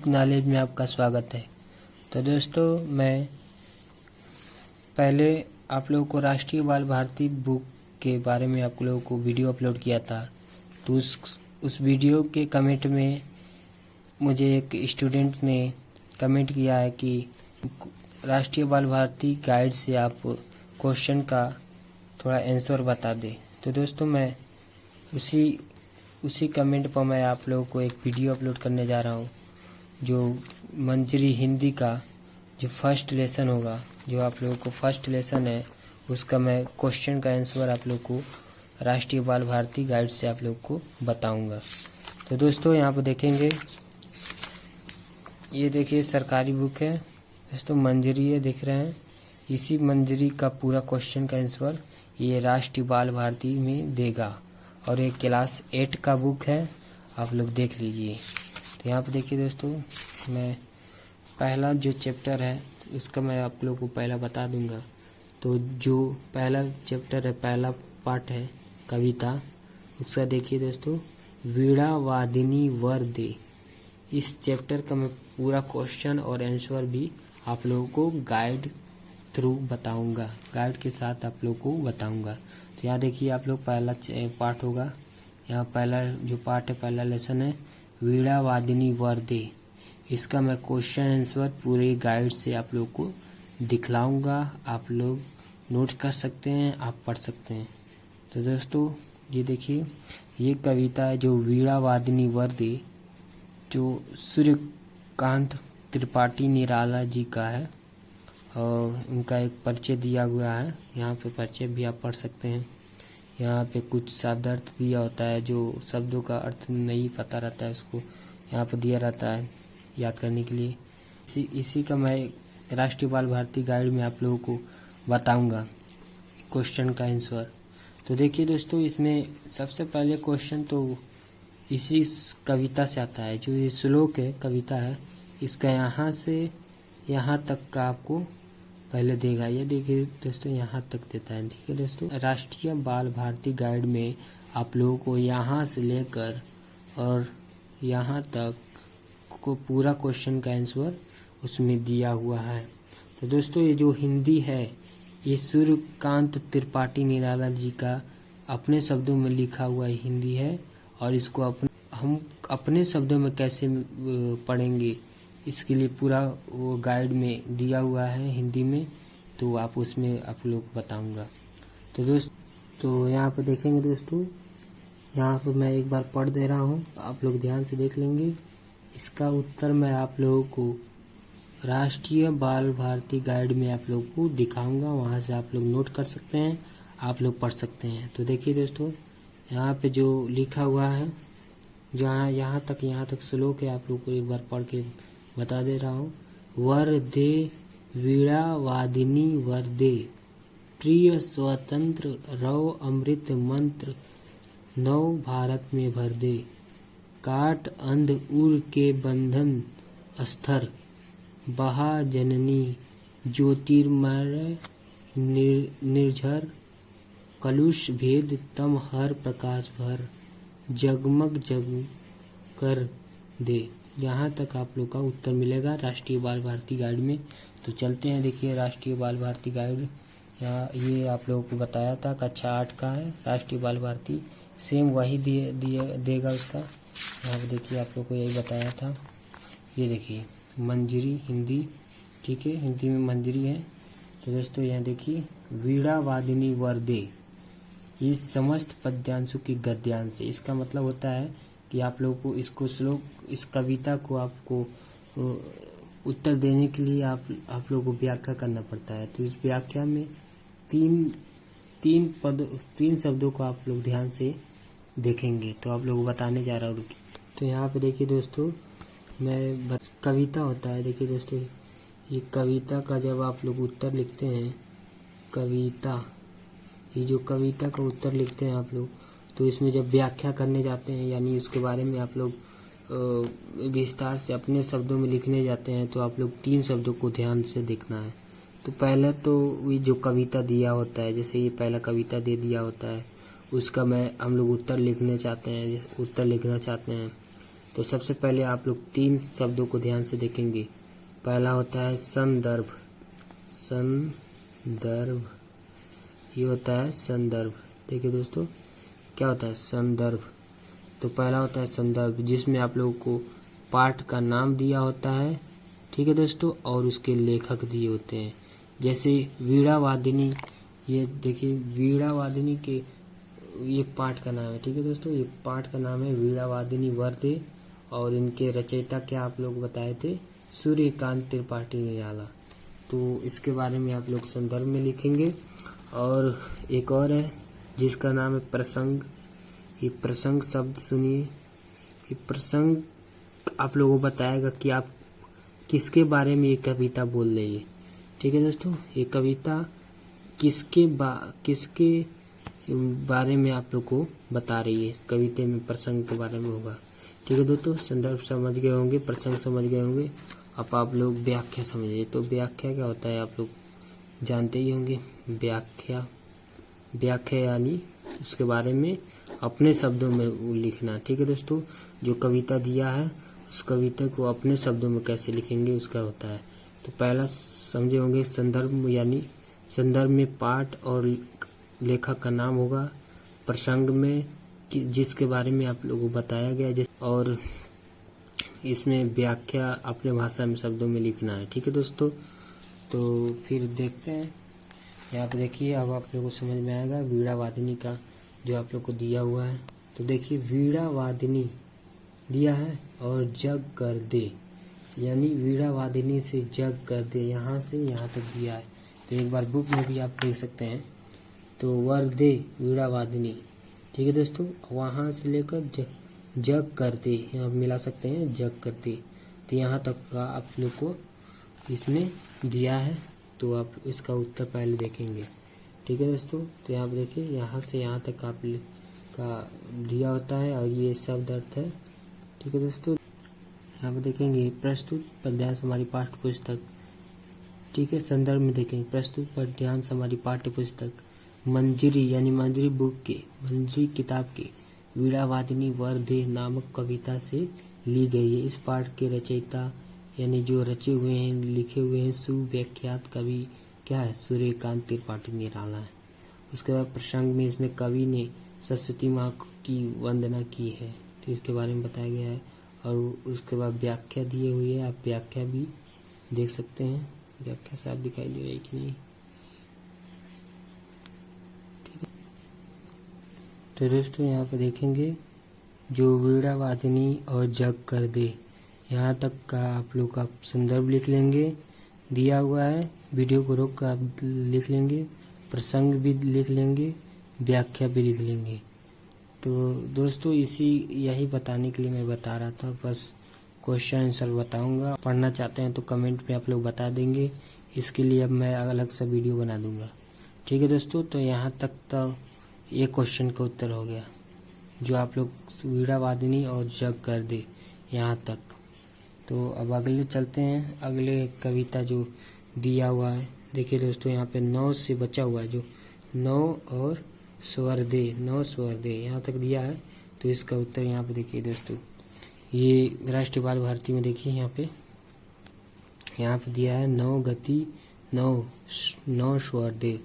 Basic knowledge में आपका स्वागत है। तो दोस्तों, मैं पहले आप लोगों को राष्ट्रीय बाल भारती बुक के बारे में आप लोगों को वीडियो अपलोड किया था। तो उस वीडियो के कमेंट में मुझे एक स्टूडेंट ने कमेंट किया है कि राष्ट्रीय बाल भारती गाइड से आप क्वेश्चन का थोड़ा आंसर बता दें। तो दोस्तों, मैं उसी कमेंट पर मैं आप लोगों को एक वीडियो अपलोड करने जा रहा हूँ, जो मंजरी हिंदी का जो फर्स्ट लेसन होगा, जो आप लोगों को फर्स्ट लेसन है, उसका मैं क्वेश्चन का आंसर आप लोग को राष्ट्रीय बाल भारती गाइड से आप लोग को बताऊंगा। तो दोस्तों, यहाँ पर देखेंगे, ये देखिए सरकारी बुक है दोस्तों, मंजरी है, देख रहे हैं। इसी मंजरी का पूरा क्वेश्चन का आंसर ये राष्ट्रीय बाल भारती में देगा, और ये क्लास 8 का बुक है, आप लोग देख लीजिए। तो यहाँ पर देखिए दोस्तों, मैं पहला जो चैप्टर है उसका मैं आप लोग को पहला बता दूंगा। तो जो पहला चैप्टर है, पहला पार्ट है कविता, उसका देखिए दोस्तों, वीणा वादिनी वर दे। इस चैप्टर का मैं पूरा क्वेश्चन और आंसर भी आप लोगों को गाइड थ्रू बताऊंगा, गाइड के साथ आप लोग को बताऊंगा। तो यहाँ देखिए आप लोग, पहला पार्ट होगा, यहाँ पहला जो पार्ट है, पहला लेसन है वीणा वादिनी वर दे। इसका मैं क्वेश्चन आंसर पूरे गाइड से आप लोग को दिखलाऊंगा, आप लोग नोट कर सकते हैं, आप पढ़ सकते हैं। तो दोस्तों, ये देखिए, ये कविता है जो वीणा वादिनी वर दे, जो सूर्यकांत त्रिपाठी निराला जी का है, और उनका एक परिचय दिया हुआ है। यहाँ पे परिचय भी आप पढ़ सकते हैं। यहाँ पे कुछ शब्द अर्थ दिया होता है, जो शब्दों का अर्थ नहीं पता रहता है उसको यहाँ पे दिया रहता है याद करने के लिए। इसी का मैं राष्ट्रीय बाल भारती गाइड में आप लोगों को बताऊंगा क्वेश्चन का आंसर। तो देखिए दोस्तों, इसमें सबसे पहले क्वेश्चन तो इसी कविता से आता है। जो ये श्लोक है, कविता है, इसका यहाँ से यहाँ तक का आपको पहले देगा। ये देखिए दोस्तों, यहाँ तक देता है। ठीक है दोस्तों, राष्ट्रीय बाल भारती गाइड में आप लोगों को यहाँ से लेकर और यहाँ तक को पूरा क्वेश्चन का आंसर उसमें दिया हुआ है। तो दोस्तों, ये जो हिंदी है, ये सूर्यकांत त्रिपाठी निराला जी का अपने शब्दों में लिखा हुआ हिंदी है, और इसको हम अपने शब्दों में कैसे पढ़ेंगे, इसके लिए पूरा वो गाइड में दिया हुआ है हिंदी में। तो आप उसमें आप लोग बताऊंगा। तो यहाँ पर देखेंगे दोस्तों, यहाँ पर मैं एक बार पढ़ दे रहा हूँ, आप लोग ध्यान से देख लेंगे। इसका उत्तर मैं आप लोगों को राष्ट्रीय बाल भारती गाइड में आप लोग को दिखाऊंगा, वहाँ से आप लोग नोट कर सकते हैं, आप लोग पढ़ सकते हैं। तो देखिए दोस्तों, यहाँ पे जो लिखा हुआ है, जो यहाँ तक श्लोक है, आप लोग को एक बार पढ़ के बता दे रहा हूँ। वर दे वीणा वादिनी वर दे, प्रिय स्वतंत्र रव अमृत मंत्र नव भारत में भर दे। काट अंध उर के बंधन अस्तर, बहा जननी ज्योतिर्मय निर्झर। कलुष भेद तम हर प्रकाश भर, जगमग जग कर दे। यहाँ तक आप लोग का उत्तर मिलेगा राष्ट्रीय बाल भारती गाइड में। तो चलते हैं, देखिए राष्ट्रीय बाल भारती गाइड, यहाँ ये आप लोगों को बताया था, कक्षा 8 का है राष्ट्रीय बाल भारती, सेम वही देगा उसका। यहाँ पे देखिए, आप लोग को यही बताया था। ये देखिए मंजरी हिंदी, ठीक है, हिंदी में मंजरी है। तो दोस्तों, यहाँ देखिए, वीणा वादिनी वर दे, ये समस्त पद्यांशों की गद्यांश है। इसका मतलब होता है कि आप लोगों को इसको श्लोक, इस कविता को आपको उत्तर देने के लिए आप लोगों को व्याख्या करना पड़ता है। तो इस व्याख्या में तीन शब्दों को आप लोग ध्यान से देखेंगे। तो आप लोगों को बताने जा रहा हूँ। तो यहाँ पे देखिए दोस्तों, कविता होता है, देखिए दोस्तों, ये कविता का जब आप लोग उत्तर लिखते हैं, कविता, ये जो कविता का उत्तर लिखते हैं आप लोग, तो इसमें जब व्याख्या करने जाते हैं, यानी उसके बारे में आप लोग विस्तार से अपने शब्दों में लिखने जाते हैं, तो आप लोग 3 शब्दों को ध्यान से देखना है। तो पहले तो ये जो कविता दिया होता है, जैसे ये पहला कविता दे दिया होता है, उसका हम लोग उत्तर लिखना चाहते हैं। तो सबसे पहले आप लोग 3 शब्दों को ध्यान से देखेंगे। पहला होता है संदर्भ, संदर्भ, ये होता है संदर्भ। देखिए दोस्तों क्या होता है संदर्भ। तो पहला होता है संदर्भ, जिसमें आप लोगों को पाठ का नाम दिया होता है, ठीक है दोस्तों, और उसके लेखक दिए होते हैं। जैसे वीणा वादिनी, ये देखिए वीणा वादिनी के ये पाठ का नाम है, ठीक है दोस्तों, ये पाठ का नाम है वीणा वादिनी वर्दे, और इनके रचयिता क्या आप लोग बताए थे, सूर्यकांत त्रिपाठी निराला। तो इसके बारे में आप लोग संदर्भ में लिखेंगे। और एक और है जिसका नाम है प्रसंग। ये प्रसंग शब्द सुनिए, ये प्रसंग आप लोगों को बताएगा कि आप किसके बारे में ये कविता बोल रही है, ठीक है दोस्तों। ये कविता किसके बारे में आप लोग को बता रही है, कविता में प्रसंग के बारे में होगा, ठीक है दोस्तों। संदर्भ समझ गए होंगे, प्रसंग समझ गए होंगे, अब आप लोग व्याख्या समझिए। तो व्याख्या क्या होता है आप लोग जानते ही होंगे। व्याख्या यानी उसके बारे में अपने शब्दों में लिखना, ठीक है दोस्तों। जो कविता दिया है उस कविता को अपने शब्दों में कैसे लिखेंगे उसका होता है। तो पहला समझे होंगे संदर्भ, यानी संदर्भ में पाठ और लेखक का नाम होगा, प्रसंग में जिसके बारे में आप लोगों को बताया गया, और इसमें व्याख्या अपने भाषा में शब्दों में लिखना है, ठीक है दोस्तों। तो फिर देखते हैं, यहाँ पे देखिए अब आप लोगों को समझ में आएगा वीणा वादिनी का जो आप लोग को दिया हुआ है। तो देखिए वीणा वादिनी दिया है और जग कर दे, यानी वीणा वादिनी से जग कर दे, यहाँ से यहाँ तक दिया है। तो एक बार बुक में भी आप देख सकते हैं। तो वर्दे वीणा वादिनी, ठीक है दोस्तों, वहाँ से लेकर जग कर दे, यहाँ मिला सकते हैं जग कर दे। तो यहाँ तक का आप लोग को इसमें दिया है। तो आप इसका उत्तर पहले देखेंगे, ठीक है दोस्तों। तो यहाँ पर देखिए यहाँ से यहाँ तक आप का दिया होता है और ये शब्द अर्थ है, ठीक है दोस्तों। यहाँ पर देखेंगे प्रस्तुत पद्यांश हमारी पाठ्य पुस्तक, ठीक है। संदर्भ में देखेंगे प्रस्तुत पद्यांश हमारी पाठ्य पुस्तक मंजरी, यानी मंजरी बुक के, मंजरी किताब के वीणा वादिनी वर्दे नामक कविता से ली गई है। इस पाठ के रचयिता यानी जो रचे हुए हैं, लिखे हुए हैं, सुव्याख्यात कवि क्या है, सूर्यकांत त्रिपाठी निराला है। उसके बाद प्रसंग में इसमें कवि ने सरस्वती माँ की वंदना की है, तो इसके बारे में बताया गया है। और उसके बाद व्याख्या दिए हुई है, आप व्याख्या भी देख सकते हैं। व्याख्या साफ दिखाई दे रही है कि नहीं, ठीक है। तो दोस्तों यहाँ पर देखेंगे जो वीणा वादिनी और जग कर दे, यहाँ तक का आप लोग का संदर्भ लिख लेंगे, दिया हुआ है। वीडियो को रोक कर आप लिख लेंगे, प्रसंग भी लिख लेंगे, व्याख्या भी लिख लेंगे। तो दोस्तों यही बताने के लिए मैं बता रहा था, बस क्वेश्चन आंसर बताऊंगा। पढ़ना चाहते हैं तो कमेंट में आप लोग बता देंगे, इसके लिए अब मैं अलग सा वीडियो बना दूंगा, ठीक है दोस्तों। तो यहाँ तक तो ये क्वेश्चन का उत्तर हो गया, जो आप लोग वीणा वादिनी और जग कर दे यहाँ तक। तो अब अगले चलते हैं, अगले कविता जो दिया हुआ है। देखिए दोस्तों यहाँ पे 9 से बचा हुआ है, जो 9 और स्वर दे, 9 स्वर दे यहाँ तक दिया है। तो इसका उत्तर यहाँ पे देखिए दोस्तों, ये राष्ट्रीय बाल भारती में देखिए यहाँ पे दिया है 9 गति 9 स्वर दे,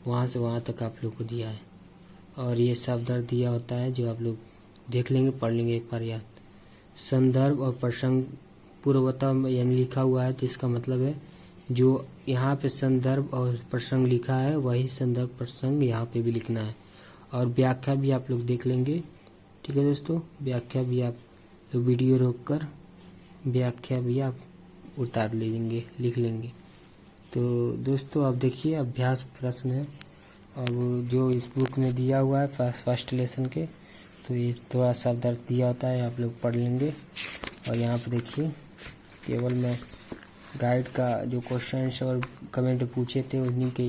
वहाँ से वहाँ तक आप लोग को दिया है। और ये शब्द अर्थ दिया होता है, जो आप लोग देख लेंगे, पढ़ लेंगे एक बार याद। संदर्भ और प्रसंग पूर्वता में यानी लिखा हुआ है, तो इसका मतलब है जो यहाँ पे संदर्भ और प्रसंग लिखा है वही संदर्भ प्रसंग यहाँ पे भी लिखना है। और व्याख्या भी आप लोग देख लेंगे, ठीक है दोस्तों। व्याख्या भी आप लोग वीडियो रोककर व्याख्या भी आप उतार लेंगे, लिख लेंगे। तो दोस्तों अब देखिए अभ्यास प्रश्न है, अब जो इस बुक में दिया हुआ है फर्स्ट लेसन के, तो ये थोड़ा शब्द अर्थ दिया होता है, आप लोग पढ़ लेंगे। और यहाँ पे देखिए केवल मैं गाइड का जो क्वेश्चन और कमेंट पूछे थे उन्हीं के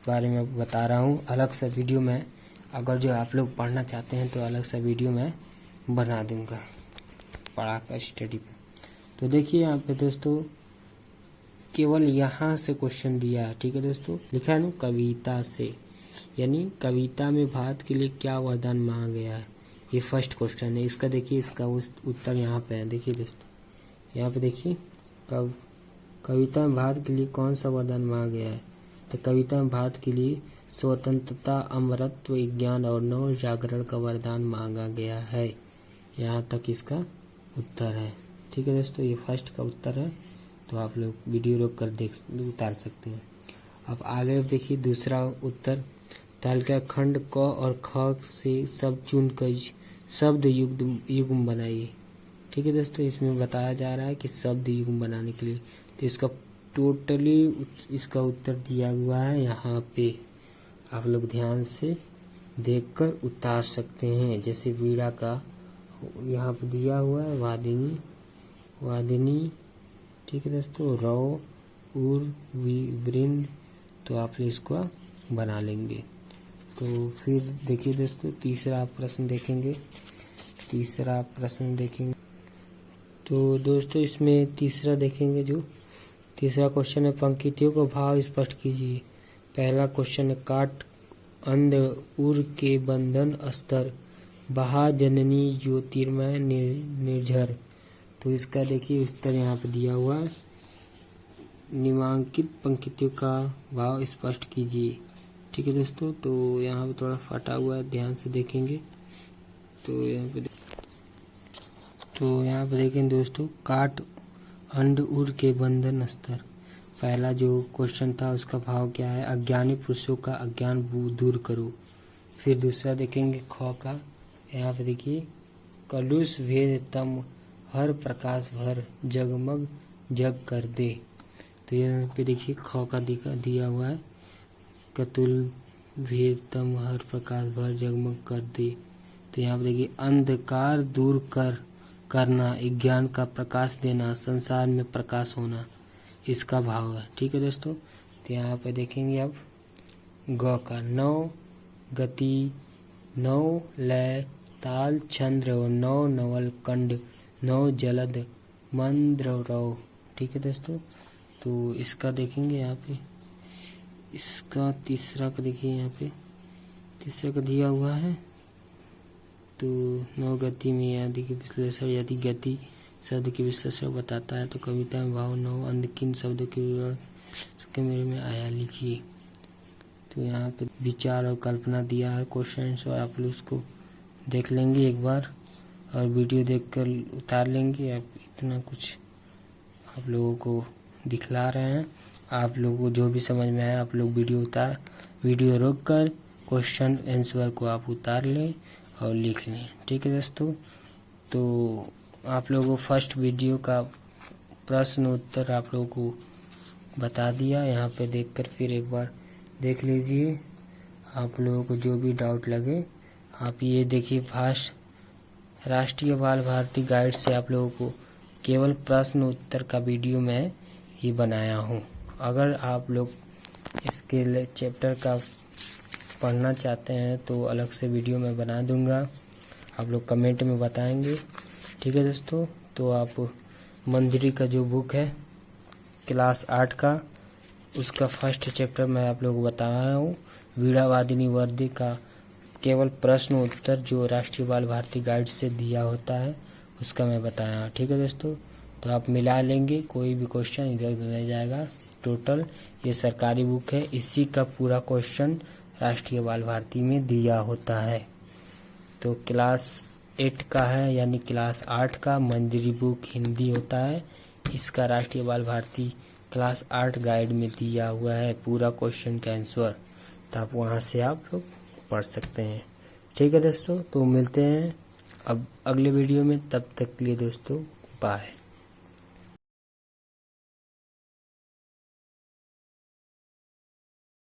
बारे में बता रहा हूँ। अलग सा वीडियो में अगर जो आप लोग पढ़ना चाहते हैं तो अलग सा वीडियो मैं बना दूंगा पढ़ा कर स्टडी पे। तो देखिए यहाँ पे दोस्तों केवल यहाँ से क्वेश्चन दिया है, ठीक है दोस्तों। लिखा है ना कविता से, यानी कविता में भारत के लिए क्या वरदान मांगा गया है, ये फर्स्ट क्वेश्चन है। इसका देखिए, इसका उत्तर यहाँ पे है। देखिए दोस्तों, यहाँ पे देखिए, कविता में भारत के लिए कौन सा वरदान मांगा गया है? तो कविता में भारत के लिए स्वतंत्रता, अमरत्व, विज्ञान और नव जागरण का वरदान मांगा गया है। यहाँ तक इसका उत्तर है। ठीक है दोस्तों, ये फर्स्ट का उत्तर है। तो आप लोग वीडियो रोक कर उतार सकते हैं। अब आगे देखिए दूसरा उत्तर। तालिका खंड क और ख से शब्द चुनकर शब्द युग्म बनाइए। ठीक है दोस्तों, इसमें बताया जा रहा है कि शब्द युग्म बनाने के लिए, तो इसका टोटली इसका उत्तर दिया हुआ है यहाँ पे। आप लोग ध्यान से देखकर उतार सकते हैं। जैसे वीणा का यहाँ पे दिया हुआ है, वादिनी। ठीक है दोस्तों, रौ, उर, वृंद, तो आप लोग इसको बना लेंगे। तो फिर देखिए दोस्तों, तीसरा प्रश्न देखेंगे। तो दोस्तों इसमें तीसरा देखेंगे, जो तीसरा क्वेश्चन है, पंक्तियों को भाव स्पष्ट कीजिए। पहला क्वेश्चन है, काट अंध उर के बंधन अस्तर, बहा जननी ज्योतिर्मय निर्झर। तो इसका देखिए उत्तर यहाँ पे दिया हुआ है। निम्नांकित पंक्तियों का भाव स्पष्ट कीजिए। ठीक है दोस्तों, तो यहाँ पे थोड़ा फटा हुआ है, ध्यान से देखेंगे। तो यहाँ पे देखें दोस्तों, काट अंड उर के बंधन अस्तर। पहला जो क्वेश्चन था उसका भाव क्या है? अज्ञानी पुरुषों का अज्ञान दूर करो। फिर दूसरा देखेंगे ख का। यहाँ पे देखिए, कलुष भेद तम हर प्रकाश भर, जगमग जग कर दे। तो यहाँ पे देखिए ख का दिया हुआ है, कतुल भेद तम हर प्रकाश भर, जगमग कर दे। तो यहाँ पे देखिए, अंधकार दूर करना, ज्ञान का प्रकाश देना, संसार में प्रकाश होना, इसका भाव है। ठीक है दोस्तों, तो यहाँ पे देखेंगे अब ग का। नौ गति, नौ लय, ताल, छंद्र और नौ नवल कंड, नौ जलद मंद्र रव। ठीक है दोस्तों, तो इसका देखेंगे यहाँ पे। इसका तीसरा का देखिए, यहाँ पे तीसरा का दिया हुआ है। तो नौ गति में आदि के विश्लेषण, यदि गति शब्द के विश्लेषण बताता है तो कविता में भाव नौ अंध किन शब्दों के विवरण के मेरे में आया लिखिए। तो यहाँ पे विचार और कल्पना दिया है क्वेश्चन, और आप लोग उसको देख लेंगे एक बार और वीडियो देखकर उतार लेंगे। अब इतना कुछ आप लोगों को दिखला रहे हैं। आप लोगों को जो भी समझ में आया आप लोग वीडियो रोक कर क्वेश्चन आंसर को आप उतार लें और लिख लें। ठीक है दोस्तों, तो आप लोगों को फर्स्ट वीडियो का प्रश्न उत्तर आप लोगों को बता दिया। यहाँ पे देखकर फिर एक बार देख लीजिए। आप लोगों को जो भी डाउट लगे आप ये देखिए, राष्ट्रीय बाल भारती गाइड से आप लोगों को केवल प्रश्न उत्तर का वीडियो मैं ये बनाया हूँ। अगर आप लोग इसके चैप्टर का पढ़ना चाहते हैं तो अलग से वीडियो मैं बना दूंगा, आप लोग कमेंट में बताएंगे। ठीक है दोस्तों, तो आप मंजरी का जो बुक है क्लास 8 का, उसका फर्स्ट चैप्टर मैं आप लोगों को बताया हूँ। वीणा वादिनी वर्दी का केवल प्रश्न उत्तर जो राष्ट्रीय बाल भारती गाइड से दिया होता है उसका मैं बताया। ठीक है दोस्तों, तो आप मिला लेंगे, कोई भी क्वेश्चन इधर उधर नहीं जाएगा। टोटल ये सरकारी बुक है, इसी का पूरा क्वेश्चन राष्ट्रीय बाल भारती में दिया होता है। तो क्लास 8 का है, यानी क्लास 8 का मंजरी बुक हिंदी होता है, इसका राष्ट्रीय बाल भारती क्लास 8 गाइड में दिया हुआ है पूरा क्वेश्चन का आंसर। तो आप वहाँ से आप लोग पढ़ सकते हैं। ठीक है दोस्तों, तो मिलते हैं अब अगले वीडियो में, तब तक के लिए दोस्तों बाय।